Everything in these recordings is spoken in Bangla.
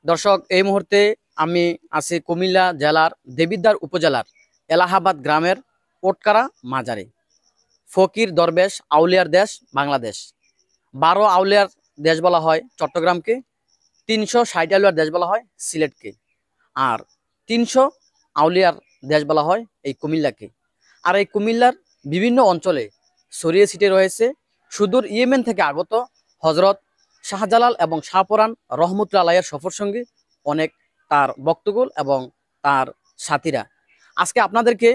দর্শক, এই মুহূর্তে আমি আছি কুমিল্লা জেলার দেবিদ্বার উপজেলার এলাহাবাদ গ্রামের ওটকারা মাজারে। ফকির দরবেশ আউলিয়ার দেশ বাংলাদেশ। 12 আউলিয়ার দেশ বলা হয় চট্টগ্রামকে, 360 আউলিয়ার দেশ বলা হয় সিলেটকে, আর 300 আউলিয়ার দেশ বলা হয় এই কুমিল্লাকে। আর এই কুমিল্লার বিভিন্ন অঞ্চলে ছড়িয়ে ছিটিয়ে রয়েছে সুদূর ইয়েমেন থেকে আগত হজরত শাহজালাল এবং শাহপরান রহমতুল্লাহ আলাইয়ের সফর সঙ্গী অনেক তার বক্তকুল এবং তার সাথীরা। আজকে আপনাদেরকে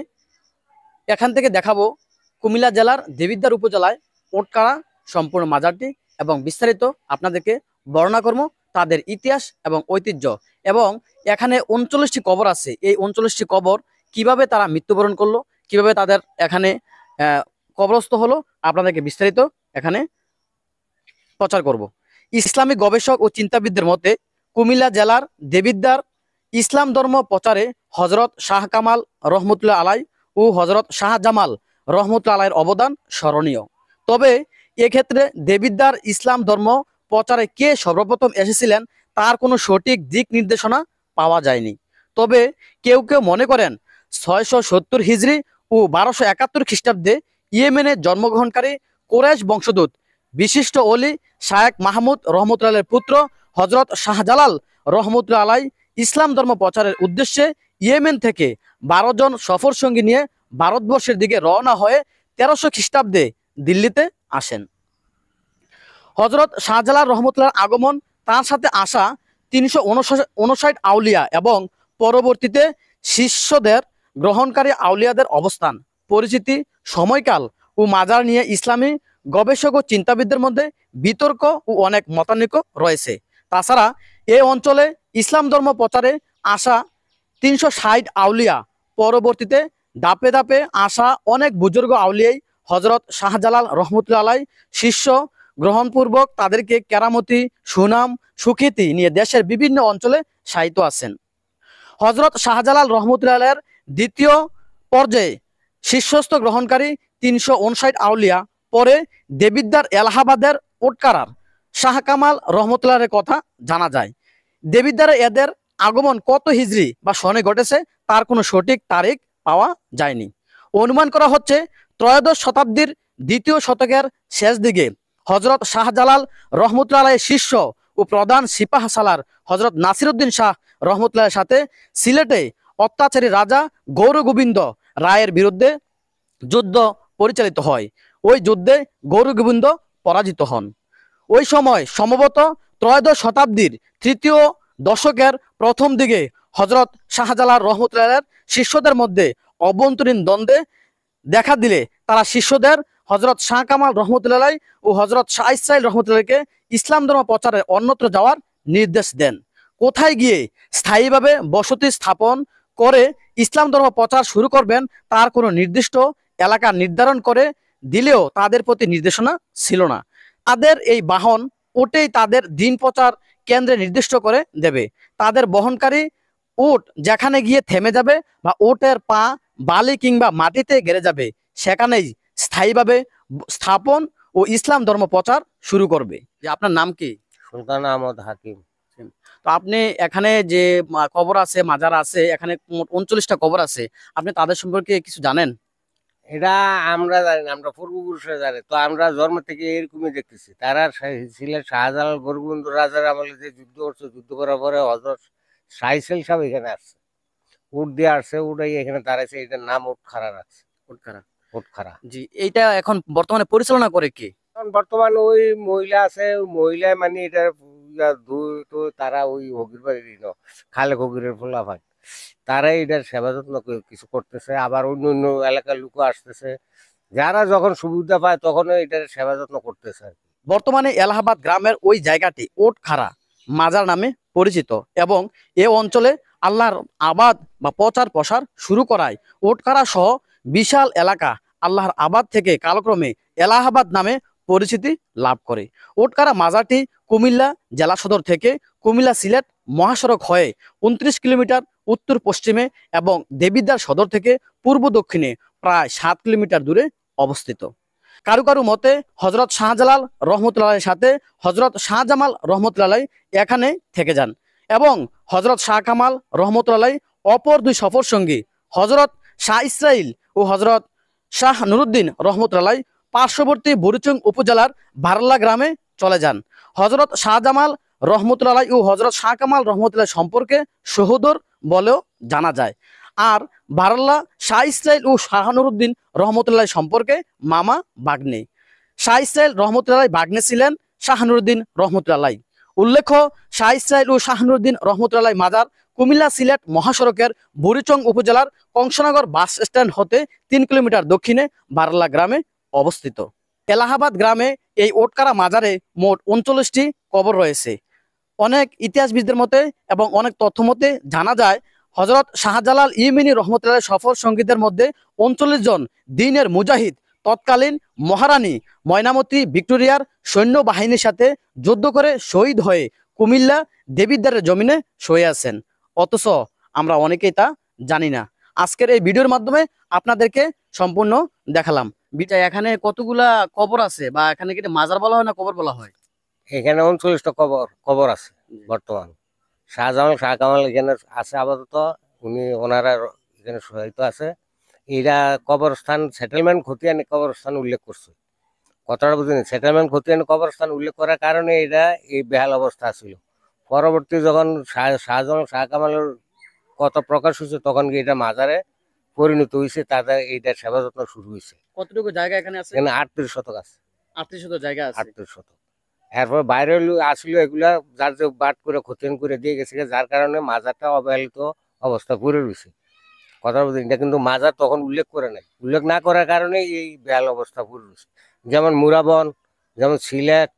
এখান থেকে দেখাবো কুমিল্লা জেলার দেবিদ্বার উপজেলায় ওটকারা সম্পূর্ণ মাজারটি এবং বিস্তারিত আপনাদেরকে বর্ণনা করব তাদের ইতিহাস এবং ঐতিহ্য। এবং এখানে 39টি কবর আছে। এই 39টি কবর কিভাবে তারা মৃত্যুবরণ করলো, কিভাবে তাদের এখানে কবরস্থ হলো, আপনাদেরকে বিস্তারিত এখানে প্রচার করব। ইসলামিক গবেষক ও চিন্তাবিদদের মতে কুমিল্লা জেলার দেবিদ্বার ইসলাম ধর্ম প্রচারে হজরত শাহ কামাল রহমতুল্লাহ আলাই ও হজরত শাহজামাল রহমতুল্লাহ আলাইয়ের অবদান স্মরণীয়। তবে এক্ষেত্রে দেবিদ্বার ইসলাম ধর্ম প্রচারে কে সর্বপ্রথম এসেছিলেন তার কোনো সঠিক দিক নির্দেশনা পাওয়া যায়নি। তবে কেউ কেউ মনে করেন 670 হিজরি ও 1271 খ্রিস্টাব্দে ইয়েমেনে জন্মগ্রহণকারী কোরাইশ বংশোদ্ভূত বিশিষ্ট অলি শায়েখ মাহমুদ রহমতুল্লাহের পুত্র হজরত শাহজালাল রহমতুল্লাহ আলাই ইসলাম ধর্ম প্রচারের উদ্দেশ্যে ইয়েমেন থেকে 12 জন সফর সঙ্গী নিয়ে ভারতবর্ষের দিকে রওনা হয়ে 1300 খ্রিস্টাব্দে দিল্লিতে আসেন। হজরত শাহজালাল রহমতুল্লাহর আগমন, তার সাথে আসা 359 আউলিয়া এবং পরবর্তীতে শিষ্যদের গ্রহণকারী আউলিয়াদের অবস্থান, পরিচিতি, সময়কাল ও মাজার নিয়ে ইসলামী গবেষক ও চিন্তাবিদদের মধ্যে বিতর্ক ও অনেক মতানৈক্য রয়েছে। তাছাড়া এই অঞ্চলে ইসলাম ধর্ম প্রচারে আসা 360 আউলিয়া পরবর্তীতে ধাপে ধাপে আসা অনেক বুজুর্গ আউলিয়াই হজরত শাহজালাল রহমতুল্লাহ আলাই শিষ্য গ্রহণপূর্বক তাদেরকে কেরামতি, সুনাম, সুখ্যাতি নিয়ে দেশের বিভিন্ন অঞ্চলে শায়িত আছেন। হজরত শাহজালাল রহমতুল্লাহ আলাইয়ের দ্বিতীয় পর্যায়ে শিষ্যস্ত গ্রহণকারী 359 আউলিয়া পরে দেবিদ্বার এলাহাবাদের ওটকারার শাহ কামাল রহমতুল্লাহের কথা জানা যায়। দেবিদ্বারে এদের আগমন কত হিজরি বা সনে ঘটেছে তার কোনো সঠিক তারিখ পাওয়া যায়নি। অনুমান করা হচ্ছে ত্রয়োদশ শতাব্দীর দ্বিতীয় শতকের শেষ দিকে হজরত শাহজালাল রহমতুল্লাহ আলাইয়ের শিষ্য ও প্রধান সিপাহ সালার হজরত নাসিরউদ্দিন শাহ রহমতুল্লাহের সাথে সিলেটে অত্যাচারী রাজা গৌর গোবিন্দ রায়ের বিরুদ্ধে যুদ্ধ পরিচালিত হয়। ওই যুদ্ধে গৌর গোবিন্দ পরাজিত হন। ওই সময় সম্ভবত ত্রয়োদশ শতাব্দীর তৃতীয় দশকের প্রথম দিকে হজরত শাহজালাল রহমতুল্লাহের শিষ্যদের মধ্যে অভ্যন্তরীণ দ্বন্দ্বে দেখা দিলে তারা শিষ্যদের হজরত শাহ কামাল রহমতুল্লাহ ও হজরত শাহ ইসরাইল রহমতুল্লাহকে ইসলাম ধর্ম প্রচারে অন্যত্র যাওয়ার নির্দেশ দেন। কোথায় গিয়ে স্থায়ীভাবে বসতি স্থাপন করে ইসলাম ধর্ম প্রচার শুরু করবেন তার কোনো নির্দিষ্ট এলাকা নির্ধারণ করে দিলেও তাদের প্রতি নির্দেশনা ছিল না। তাদের এই বাহন ওটেই তাদের দিন প্রচার কেন্দ্রে নির্দিষ্ট করে দেবে। তাদের বহনকারী উট যেখানে গিয়ে থেমে যাবে বা উটের পা বালি কিংবা মাটিতে গেড়ে যাবে সেখানেই স্থায়ীভাবে স্থাপন ও ইসলাম ধর্ম প্রচার শুরু করবে। যে আপনার নাম কি? সুলতান আহমদ হাকিম। তো আপনি এখানে যে কবর আছে, মাজার আছে, এখানে মোট 39টা কবর আছে, আপনি তাদের সম্পর্কে কিছু জানেন? এটা আমরা জানি না, আমরা পূর্বপুরুষরা জানে। তো আমরা জন্ম থেকে এরকমই দেখতেছি। তারা ছিলেন শাহজালাল গোরবন্ধু রাজার আমলে যে যুদ্ধ করছে, যুদ্ধ করার পরে হজরত সাইসেল সাহেব এখানে আসছে, উট দিয়ে আসছে, উঠাই এখানে দাঁড়াইছে। এটার নাম উটখারা রাখছে। উটখারা। উটখারা। জি, এইটা এখন বর্তমানে পরিচালনা করে কে? এখন বর্তমানে ওই মহিলা আছে, ওই মহিলা মানে এটা তো তারা ওই হকির বাড়ি খালে হকিরের ফোলাফান, তারাই এটার সেবা যত্ন কিছু করতেছে। আবার অন্য অন্য এলাকার লোক আসতেছে, যারা যখন সুবিধা পায় তখন এটার সেবা যত্ন করতেছে আর কি। বর্তমানে এলাহাবাদ গ্রামের ওই জায়গাটি ওটখারা মাজার নামে পরিচিত এবং এ অঞ্চলে আল্লাহর আবাদ বা প্রচার প্রসার শুরু করায় ওটখারা সহ বিশাল এলাকা আল্লাহর আবাদ থেকে কালক্রমে এলাহাবাদ নামে পরিচিতি লাভ করে। ওটখারা মাজারটি কুমিল্লা জেলা সদর থেকে কুমিল্লা সিলেট মহাসড়ক হয়ে 29 কিলোমিটার উত্তর পশ্চিমে এবং দেবিদ্বার সদর থেকে পূর্ব দক্ষিণে প্রায় 7 কিলোমিটার দূরে অবস্থিত। কারু কারু মতে হজরত শাহজালাল রহমতুল্লাহের সাথে হজরত শাহজামাল রহমতুল্লাহ এখানে থেকে যান। এবং হজরত শাহ কামাল রহমতুল্লাহ অপর দুই সফর সঙ্গী হজরত শাহ ইসরাইল ও হজরত শাহ নুরুদ্দিন রহমতুল্লাহ পার্শ্ববর্তী বুড়িচং উপজেলার বারল্লা গ্রামে চলে যান। হজরত শাহজামাল রহমতুল্লাহ ও হজরত শাহ কামাল রহমতুল্লাহ সম্পর্কে সহোদর বলেও জানা যায়। আর বারল্লা শাহ ইসরাইল ও শাহ নুরুদ্দিন রহমতুল্লাহ সম্পর্কে মামা বাগ্নে। শাহ ইসরাইল রহমতুল্লাহ বাগ্নে ছিলেন শাহ নুরুদ্দিন রহমতুল্লাহ। উল্লেখ্য, শাহ ইসরাইল ও শাহ নুরুদ্দিন রহমতুল্লাহ মাজার কুমিল্লা সিলেট মহাসড়কের বুড়িচং উপজেলার কংসনগর বাস স্ট্যান্ড হতে 3 কিলোমিটার দক্ষিণে বারল্লা গ্রামে অবস্থিত। এলাহাবাদ গ্রামে এই ওটকারা মাজারে মোট 39টি কবর রয়েছে। অনেক ইতিহাসবিদদের মতে এবং অনেক তথ্য মতে জানা যায় হজরত শাহজালাল ইয়েমেনি রহমতুল্লাহ সফর সঙ্গীদের মধ্যে 39 জন দিনের মুজাহিদ তৎকালীন মহারানী ময়নামতি ভিক্টোরিয়ার সৈন্যবাহিনীর সাথে যুদ্ধ করে শহীদ হয়ে কুমিল্লা দেবিদ্বারের জমিনে শুয়ে আছেন। অথচ আমরা অনেকেই তা জানি না। আজকের এই ভিডিওর মাধ্যমে আপনাদেরকে সম্পূর্ণ দেখালাম। এখানে কতগুলা কবর আছে, বা এখানে কি মাজার বলা হয় না কবর বলা হয়? এখানে 39টা কবর কবর আছে বর্তমান। শাহজামাল শাহ কামাল এখানে আছে আপাতত, ওনারা এখানে সহায়িত আছে। এরা কবরস্থান সেটেলমেন্ট খতিয়ানি কবরস্থান উল্লেখ করছে। কথাটা বুঝিনি, সেটেলমেন্ট খতিয়ানি কবরস্থান উল্লেখ করার কারণে এরা এই বেহাল অবস্থা ছিল। পরবর্তী যখন শাহজামাল শাহ কামালের কথা প্রকাশ হয়েছে তখন এটা মাজারে পরিণত হয়েছে, তাদের এইটার সেবা যত্ন শুরু হয়েছে। কতটুকু জায়গা এখানে আছে? এখানে 38 শতক আছে। 38 শতক জায়গা আছে। 38 শতক। এরপর বাইরে আসলে এগুলা যার যে বাট করে খতিয়ান করে দিয়ে গেছে, যার কারণে মাজারটা অবহেলিত অবস্থা পড়ে রয়েছে। কথা বলছি, এটা কিন্তু মাজার তখন উল্লেখ করে নাই। উল্লেখ না করার কারণে এই বেহাল অবস্থা পড়ে রয়েছে। যেমন মুরাবন, যেমন সিলেট,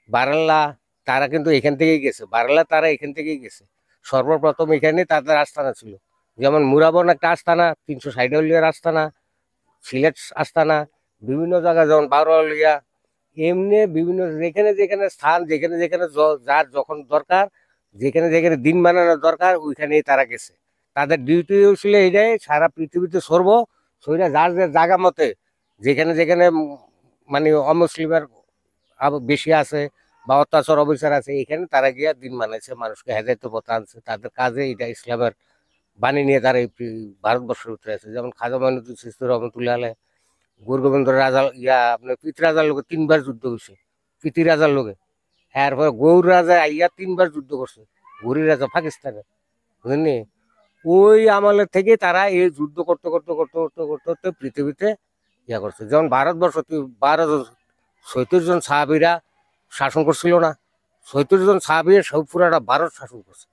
বারাল্লা, তারা কিন্তু এখান থেকেই গেছে। বারাল্লা তারা এখান থেকেই গেছে। সর্বপ্রথম এখানে তাদের আস্তানা ছিল। যেমন মুরাবন একটা আস্তানা, 360 আস্তানা, সিলেট আস্তানা, বিভিন্ন জায়গায় যেমন বারোয়ালিয়া, এমনি বিভিন্ন যেখানে যেখানে স্থান, যেখানে যেখানে যার যখন দরকার, যেখানে যেখানে দিন বানানোর দরকার, ওইখানেই তারা গেছে। তাদের ডিউটি ছিল এইটাই, সারা পৃথিবীতে সইরা যার যে জায়গা মতে যেখানে যেখানে মানে অমুসলিমের বেশি আছে বা অত্যাচার অবিচার আছে, এখানে তারা গিয়া দিন বানাইছে, মানুষকে হেদায়তের পথে আনছে। তাদের কাজে এটা ইসলামের বাণী নিয়ে তারা এই ভারতবর্ষের উঠে আছে। যেমন খাজা মঈনুদ্দিন চিশতি রহমতুল্লাহ আলাইহ গোরগোবিন্দ রাজা আপনার পিত রাজার লোকে 3বার যুদ্ধ হয়েছে, পিতি রাজার লোকে। এরপরে গৌর রাজা আইয়া 3বার যুদ্ধ করছে, গৌরী রাজা পাকিস্তানে, বুঝলেন। ওই আমলের থেকে তারা এই যুদ্ধ করতে করতে করতে করতে করতে করতে পৃথিবীতে ইয়া করছে। যেমন ভারতবর্ষ 37 জন সাহাবীরা শাসন করছিল না, 37 জন সাহাবীর সব পুরাটা ভারত শাসন করছে।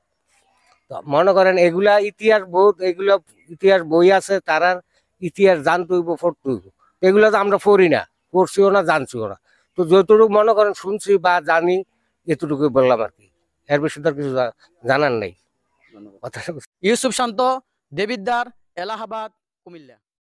তো মনে করেন এগুলা ইতিহাস বই আছে, তারার ইতিহাস জানতে হইব, পড়তে হইব। এগুলো তো আমরা পড়ি না, পড়ছিও না, জানছিও না। তো যতটুকু মনে করেন শুনছি বা জানি, এতটুকুই বললাম আর কি। এর বেশি তার কিছু জানার নেই। ইউসুফ শান্ত, দেবিদ্বার, এলাহাবাদ, কুমিল্লা।